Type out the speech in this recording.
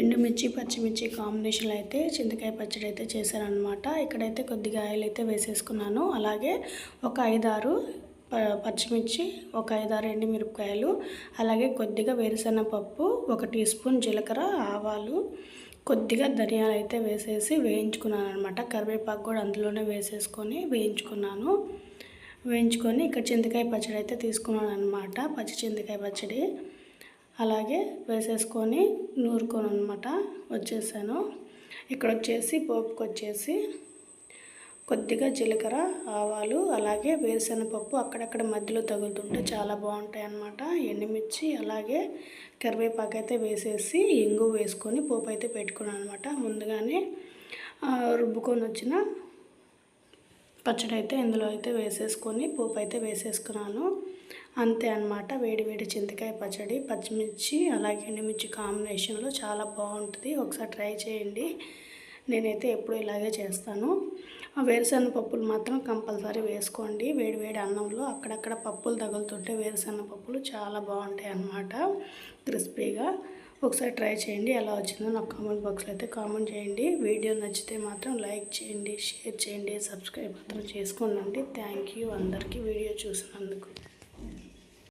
ఎండుమిర్చి పచ్చిమిర్చి కాంబినేషన్లో అయితే చింతకాయ పచ్చడి అయితే చేశారనమాట. ఇక్కడైతే కొద్దిగా ఆయిల్ అయితే వేసేసుకున్నాను. అలాగే ఒక 5-6 పచ్చిమిర్చి, ఒక 5-6 ఎండుమిరపకాయలు, అలాగే కొద్దిగా వేరుశనగపప్పు, 1 టీ స్పూన్ జీలకర్ర, ఆవాలు, కొద్దిగా ధనియాలు అయితే వేసేసి వేయించుకున్నాను అనమాట. కరివేపాకు కూడా అందులోనే వేసేసుకొని వేయించుకొని ఇక్కడ చింతకాయ పచ్చడి అయితే తీసుకున్నాను అనమాట. పచ్చి చింతకాయ పచ్చడి అలాగే వేసేసుకొని నూరుకొని అనమాట వచ్చేసాను. ఇక్కడ వచ్చేసి పోపుకి వచ్చేసి కొద్దిగా జీలకర్ర, ఆవాలు, అలాగే వేరుశనగపప్పు అక్కడక్కడ మధ్యలో తగులుతుంటే చాలా బాగుంటాయి అన్నమాట. ఎండుమిర్చి అలాగే కరివేపాకు అయితే వేసేసి ఇంగు వేసుకొని పోపు అయితే పెట్టుకున్నాను అనమాట. ముందుగానే రుబ్బుకొని వచ్చిన పచ్చడి అయితే ఇందులో అయితే వేసేసుకొని పోపు అయితే వేసేసుకున్నాను. అంతే అన్నమాట. వేడి వేడి చింతకాయ పచ్చడి పచ్చిమిర్చి అలాగే ఎండుమిర్చి కాంబినేషన్లో చాలా బాగుంటుంది. ఒకసారి ట్రై చేయండి. నేనైతే ఎప్పుడు ఇలాగే చేస్తాను. వేరుశనగ పప్పులు మాత్రం కంపల్సరీ వేసుకోండి. వేడి వేడి అన్నంలో అక్కడక్కడ పప్పులు తగులుతుంటే వేరుశనగ పప్పులు చాలా బాగుంటాయి అన్నమాట, క్రిస్పీగా. ఒకసారి ట్రై చేయండి. ఎలా వచ్చిందో నాకు కామెంట్ బాక్స్లో అయితే కామెంట్ చేయండి. వీడియో నచ్చితే మాత్రం లైక్ చేయండి, షేర్ చేయండి, సబ్స్క్రైబ్ మాత్రం చేసుకోండి. థ్యాంక్ యూ అందరికీ వీడియో చూసినందుకు.